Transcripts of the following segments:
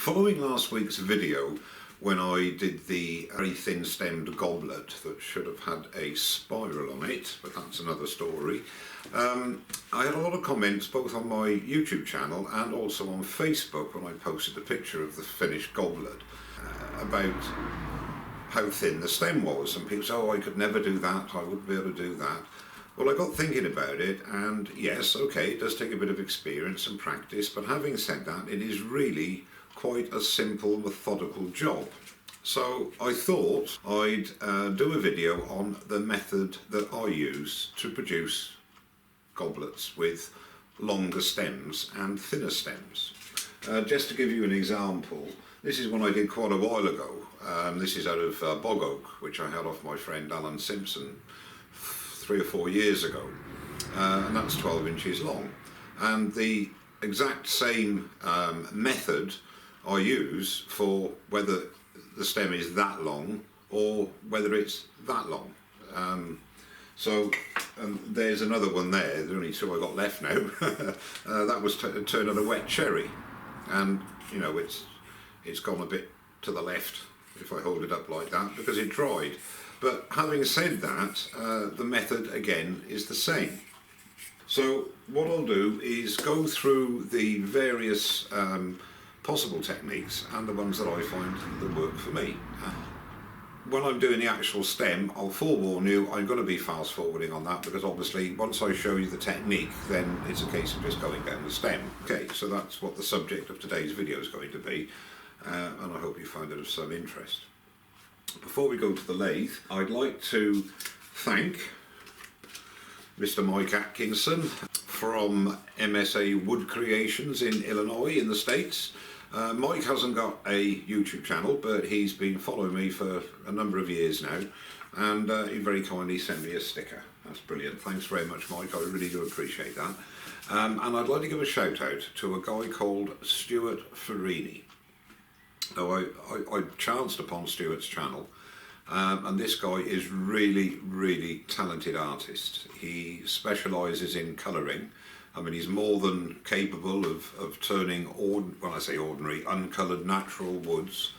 Following last week's video, when I did the very thin stemmed goblet that should have had a spiral on it, but that's another story, I had a lot of comments both on my YouTube channel and also on Facebook when I posted a picture of the finished goblet about how thin the stem was, and people said, oh, I could never do that, I wouldn't be able to do that. Well, I got thinking about it, and yes, okay, it does take a bit of experience and practice, but having said that, it is really quite a simple, methodical job. So I thought I'd do a video on the method that I use to produce goblets with longer stems and thinner stems. Just to give you an example, this is one I did quite a while ago. This is out of bog oak, which I had off my friend Alan Simpson 3 or 4 years ago, and that's 12 inches long. And the exact same method I use for whether the stem is that long or whether it's that long. There's another one there, the only two I got left now. That was turned on a wet cherry, and you know it's gone a bit to the left if I hold it up like that because it dried. But having said that, the method again is the same. So what I'll do is go through the various possible techniques and the ones that I find that work for me. When I'm doing the actual stem, I'll forewarn you, I'm going to be fast forwarding on that because obviously once I show you the technique, then it's a case of just going down the stem. Okay, so that's what the subject of today's video is going to be, and I hope you find it of some interest. Before we go to the lathe, I'd like to thank Mr. Mike Atkinson from MSA Wood Creations in Illinois in the States. Mike hasn't got a YouTube channel, but he's been following me for a number of years now, and he very kindly sent me a sticker. That's brilliant. Thanks very much, Mike. I really do appreciate that. And I'd like to give a shout out to a guy called Stuart Farini. Now, I chanced upon Stuart's channel, and this guy is really talented artist. He specialises in colouring. I mean, he's more than capable of turning, when I say ordinary, uncoloured natural woods,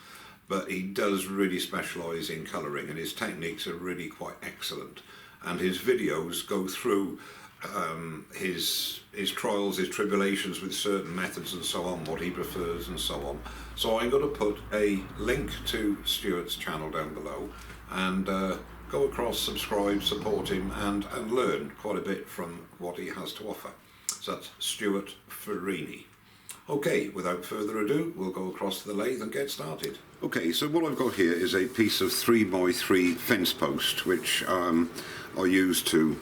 but he does really specialise in colouring, and his techniques are really quite excellent. And his videos go through his trials, his tribulations with certain methods and so on, what he prefers and so on. So I'm going to put a link to Stuart's channel down below, and go across, subscribe, support him, and learn quite a bit from what he has to offer. So that's Stuart Farini. Okay, without further ado, we'll go across to the lathe and get started. Okay, so what I've got here is a piece of 3x3 fence post, which I use to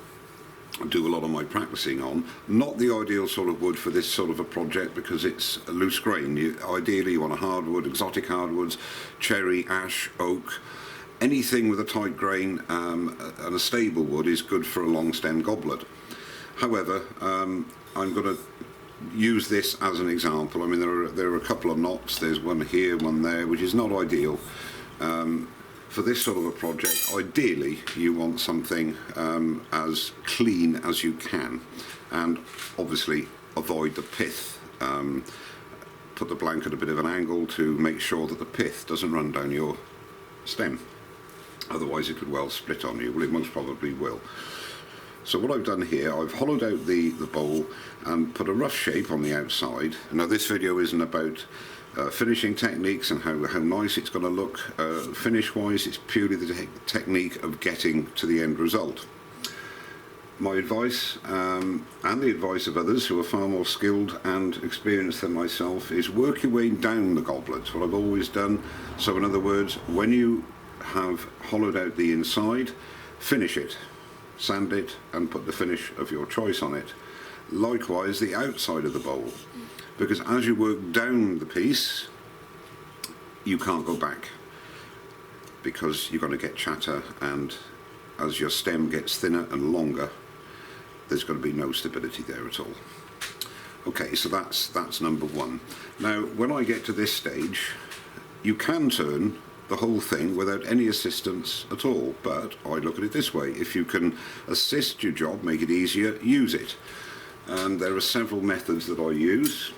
do a lot of my practicing on. Not the ideal sort of wood for this sort of a project because it's a loose grain. Ideally you want a hardwood, exotic hardwoods, cherry, ash, oak. Anything with a tight grain and a stable wood is good for a long stem goblet. However, I'm going to use this as an example. I mean, there are a couple of knots. There's one here, one there, which is not ideal. For this sort of a project, ideally you want something as clean as you can, and obviously avoid the pith. Put the blanket at a bit of an angle to make sure that the pith doesn't run down your stem. Otherwise it could well split on you. Well, it most probably will. So what I've done here, I've hollowed out the bowl and put a rough shape on the outside. Now this video isn't about finishing techniques and how nice it's going to look finish wise. It's purely the technique of getting to the end result. My advice and the advice of others who are far more skilled and experienced than myself is work your way down the goblet, what I've always done. So in other words, when you have hollowed out the inside, finish it, sand it and put the finish of your choice on it. Likewise the outside of the bowl, because as you work down the piece you can't go back because you're going to get chatter, and as your stem gets thinner and longer there's going to be no stability there at all. Okay, so that's number one. Now when I get to this stage you can turn the whole thing without any assistance at all, but I look at it this way: if you can assist your job, make it easier, use it. And there are several methods that I use.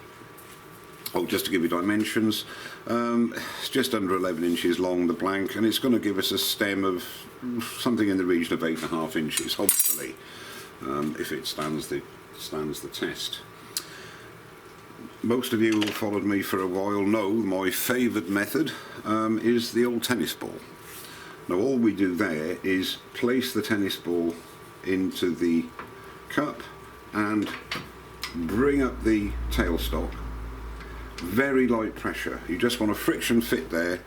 Oh, just to give you dimensions, it's just under 11 inches long, the blank, and it's going to give us a stem of something in the region of 8.5 inches, hopefully, if it stands the test. Most of you who have followed me for a while know my favoured method is the old tennis ball. Now all we do there is place the tennis ball into the cup and bring up the tailstock. Very light pressure. You just want a friction fit there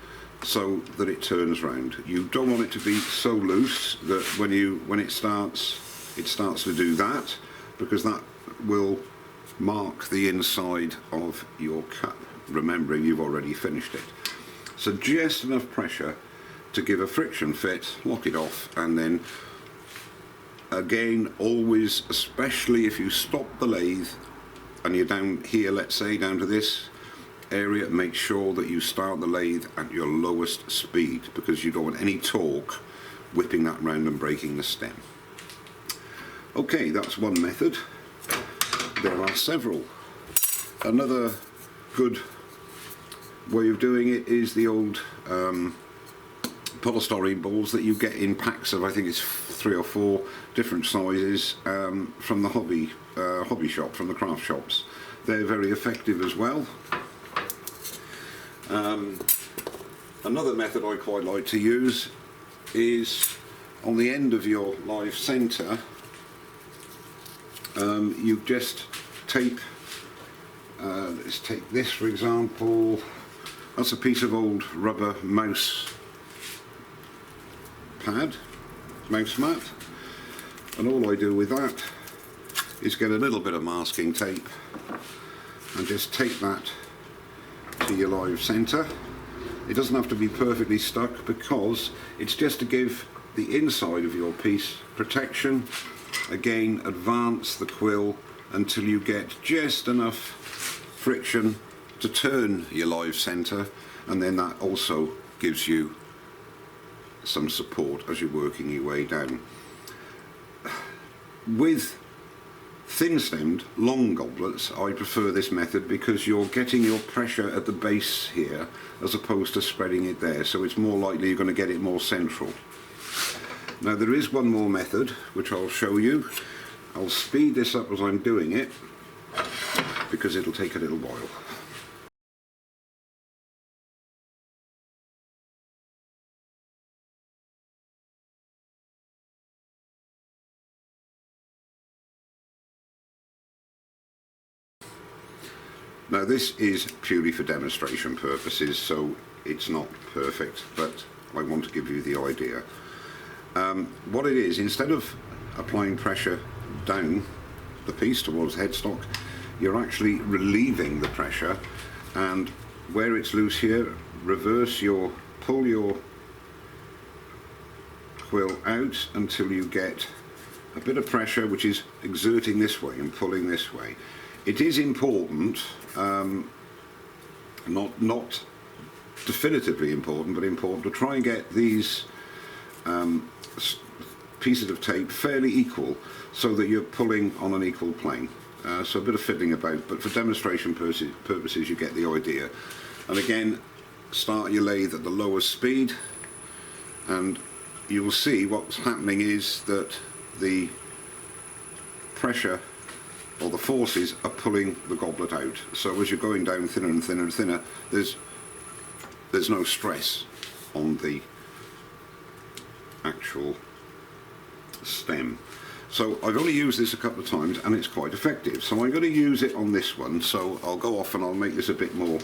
so that it turns round. You don't want it to be so loose that when it starts to do that, because that will mark the inside of your cup, remembering you've already finished it. So just enough pressure to give a friction fit, lock it off, and then again, always, especially if you stop the lathe and you're down here, let's say down to this area, make sure that you start the lathe at your lowest speed, because you don't want any torque whipping that round and breaking the stem. Okay, that's one method. There are several. Another good way of doing it is the old polystyrene balls that you get in packs of, I think it's 3 or 4 different sizes, from the hobby shop, from the craft shops. They're very effective as well. Another method I quite like to use is on the end of your live centre, you just tape, let's take this for example, that's a piece of old rubber mouse pad, mouse mat, and all I do with that is get a little bit of masking tape and just tape that to your live centre. It doesn't have to be perfectly stuck, because it's just to give the inside of your piece protection. Again, advance the quill until you get just enough friction to turn your live centre, and then that also gives you some support as you're working your way down. With thin-stemmed, long goblets, I prefer this method because you're getting your pressure at the base here as opposed to spreading it there, so it's more likely you're going to get it more central. Now there is one more method which I'll show you. I'll speed this up as I'm doing it because it'll take a little while. Now this is purely for demonstration purposes, so it's not perfect, but I want to give you the idea. What it is, instead of applying pressure down the piece towards headstock, you're actually relieving the pressure, and where it's loose here, pull your quill out until you get a bit of pressure which is exerting this way and pulling this way. It is important, not definitively important, but important to try and get these pieces of tape fairly equal so that you're pulling on an equal plane. So a bit of fiddling about, but for demonstration purposes you get the idea. And again, start your lathe at the lowest speed, and you will see what's happening is that the pressure or the forces are pulling the goblet out. So as you're going down thinner and thinner and thinner, there's no stress on the actual stem. So I've only used this a couple of times and it's quite effective. So I'm going to use it on this one. So I'll go off and I'll make this a bit more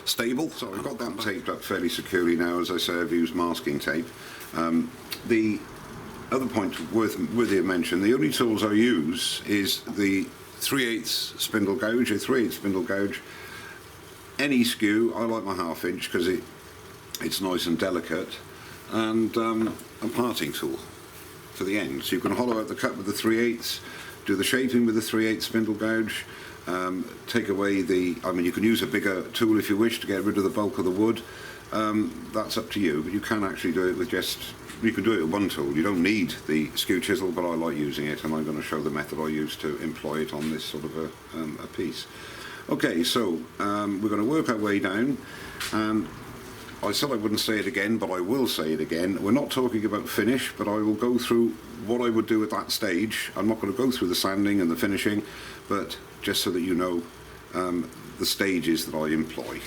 stable. So I've got that taped up fairly securely now. As I say, I've used masking tape. The other point worthy of mention, the only tools I use is the 3/8 spindle gouge, a 3/8 spindle gouge. Any skew, I like my 1/2 inch because it's nice and delicate, and a parting tool for the end. So you can hollow out the cut with the 3/8, do the shaping with the 3/8 spindle gouge, take away you can use a bigger tool if you wish to get rid of the bulk of the wood. That's up to you, but you can actually do it with you can do it with one tool. You don't need the skew chisel, but I like using it, and I'm going to show the method I use to employ it on this sort of a piece. Okay, so we're going to work our way down, and I said I wouldn't say it again, but I will say it again. We're not talking about finish, but I will go through what I would do at that stage. I'm not going to go through the sanding and the finishing, but just so that you know the stages that I employ.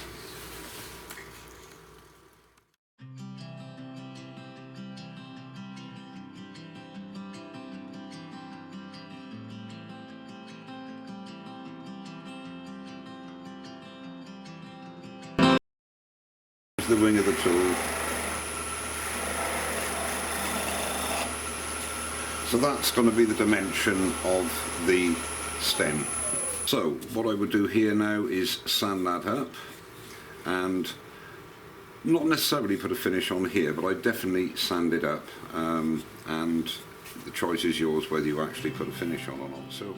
The wing of the tool. So that's going to be the dimension of the stem. So what I would do here now is sand that up, and not necessarily put a finish on here, but I definitely sand it up, and the choice is yours whether you actually put a finish on or not. So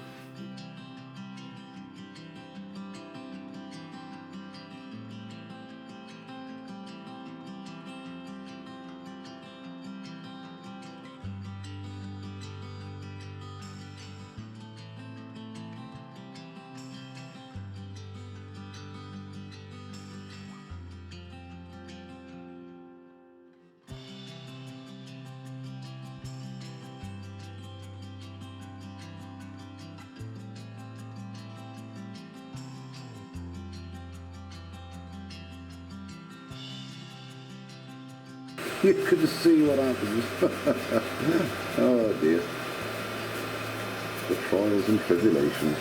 you could see what happens. Oh dear. The trials and tribulations.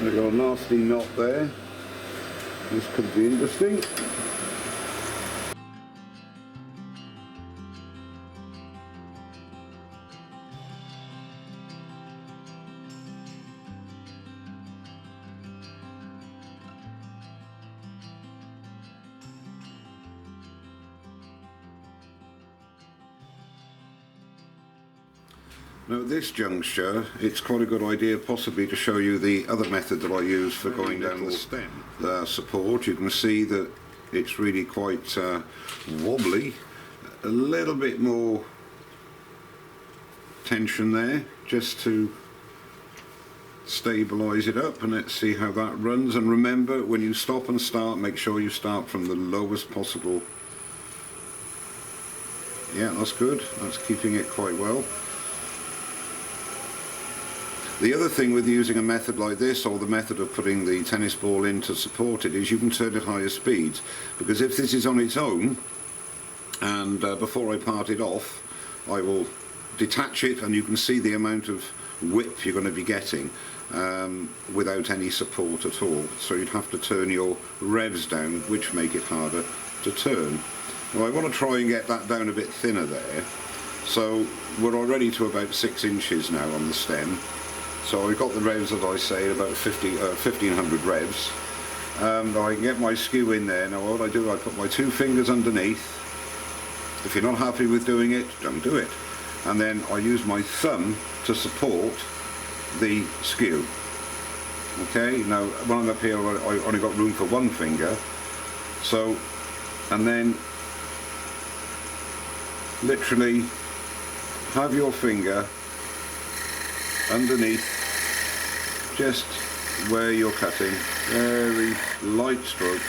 We've got a nasty knot there. This could be interesting. Now at this juncture, it's quite a good idea possibly to show you the other method that I use for going down the stem. The support, you can see that it's really quite wobbly. A little bit more tension there, just to stabilise it up, and let's see how that runs. And remember, when you stop and start, make sure you start from the lowest possible. Yeah, that's good, that's keeping it quite well. The other thing with using a method like this, or the method of putting the tennis ball in to support it, is you can turn it higher speeds, because if this is on its own, and before I part it off, I will detach it, and you can see the amount of whip you're going to be getting without any support at all. So you'd have to turn your revs down, which make it harder to turn. Now I want to try and get that down a bit thinner there. So we're already to about 6 inches now on the stem. So I've got the revs, as I say, about 1500 revs. I can get my skew in there. Now what I do, I put my 2 fingers underneath. If you're not happy with doing it, don't do it. And then I use my thumb to support the skew. Okay, now when I'm up here, I've only got room for 1 finger. So, and then literally have your finger underneath just where you're cutting. Very light strokes,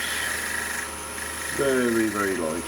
very, very light.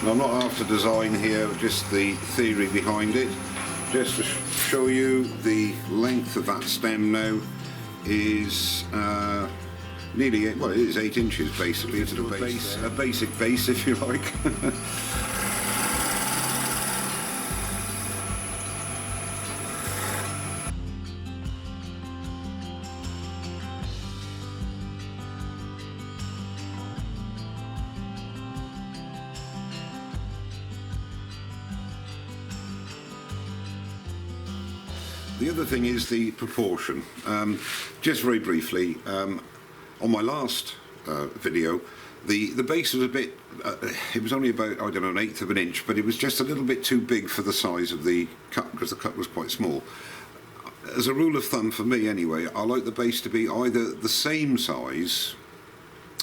I'm not after design here, just the theory behind it. Just to show you, the length of that stem now is nearly, well, it is 8 inches basically. It's a basic base, if you like. The other thing is the proportion. Just very briefly, on my last video, the base was a bit, it was only about, I don't know, 1/8 of an inch, but it was just a little bit too big for the size of the cut, because the cut was quite small. As a rule of thumb for me anyway, I like the base to be either the same size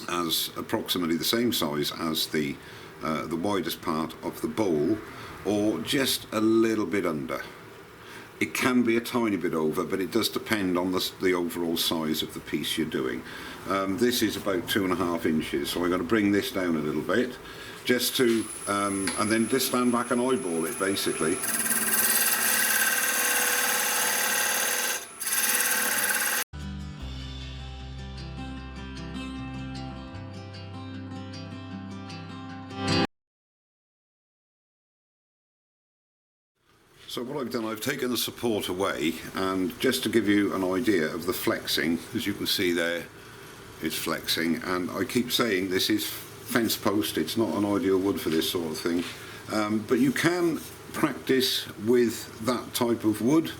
as, approximately the same size as the widest part of the bowl, or just a little bit under. It can be a tiny bit over, but it does depend on the overall size of the piece you're doing. This is about 2.5 inches, so I'm going to bring this down a little bit, just to, and then just stand back and eyeball it basically. So what I've done, I've taken the support away, and just to give you an idea of the flexing, as you can see there, it's flexing, and I keep saying this is fence post, it's not an ideal wood for this sort of thing, but you can practice with that type of wood,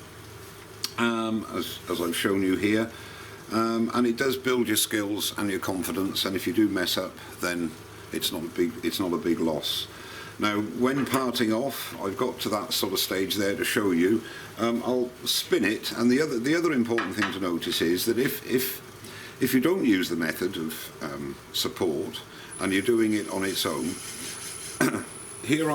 as I've shown you here, and it does build your skills and your confidence, and if you do mess up, then it's not a big loss. Now, when parting off, I've got to that sort of stage there to show you. I'll spin it, and the other important thing to notice is that if you don't use the method of support and you're doing it on its own, here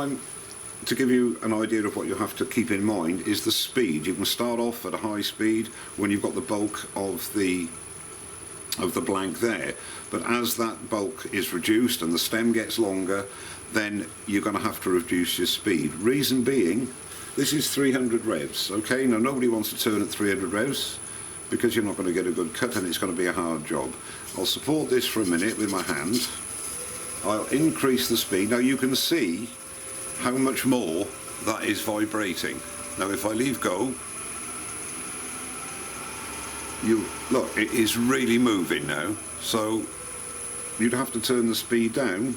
to give you an idea of what you have to keep in mind is the speed. You can start off at a high speed when you've got the bulk of the blank there, but as that bulk is reduced and the stem gets longer, then you're going to have to reduce your speed. Reason being, this is 300 revs, okay? Now nobody wants to turn at 300 revs because you're not going to get a good cut and it's going to be a hard job. I'll support this for a minute with my hand. I'll increase the speed. Now you can see how much more that is vibrating. Now if I leave go, you look, it is really moving now, so you'd have to turn the speed down.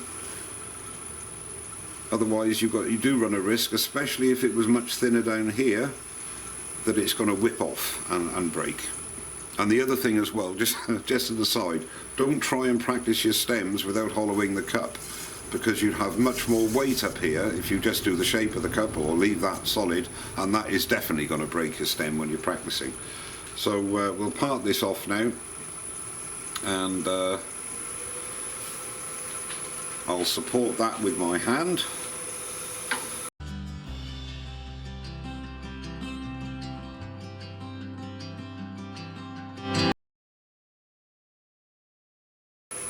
Otherwise you do run a risk, especially if it was much thinner down here, that it's going to whip off and break. And the other thing as well, just an aside, don't try and practice your stems without hollowing the cup, because you'd have much more weight up here if you just do the shape of the cup or leave that solid, and that is definitely going to break your stem when you're practicing. So we'll part this off now, and I'll support that with my hand.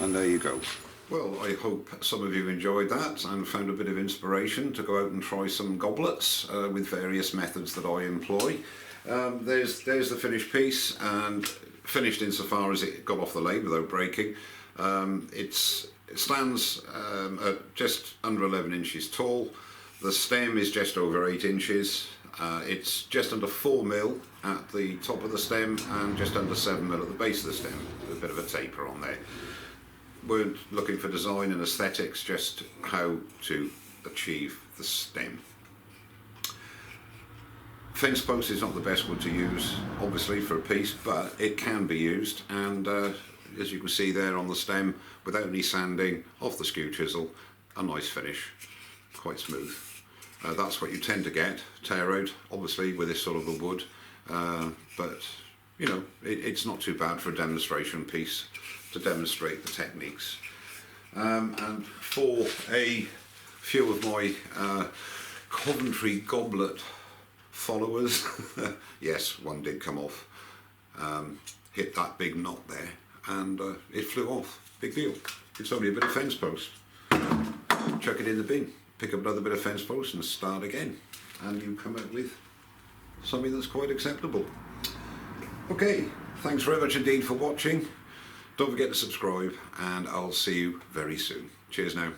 And there you go. Well, I hope some of you enjoyed that and found a bit of inspiration to go out and try some goblets with various methods that I employ. There's the finished piece, and finished insofar as it got off the lathe without breaking. It stands at just under 11 inches tall. The stem is just over 8 inches. It's just under 4 mil at the top of the stem and just under 7 mil at the base of the stem, with a bit of a taper on there. Weren't looking for design and aesthetics, just how to achieve the stem. Fence post is not the best wood to use, obviously, for a piece, but it can be used, and as you can see there on the stem, without any sanding, off the skew chisel, a nice finish, quite smooth. That's what you tend to get, tear out, obviously, with this sort of a wood, but you know, it's not too bad for a demonstration piece to demonstrate the techniques. And for a few of my Coventry Goblet followers, yes, one did come off, hit that big knot there, and it flew off. Big deal. It's only a bit of fence post. Chuck it in the bin. pick up another bit of fence post and start again, and you come out with something that's quite acceptable. Okay, thanks very much indeed for watching. Don't forget to subscribe, and I'll see you very soon. Cheers now.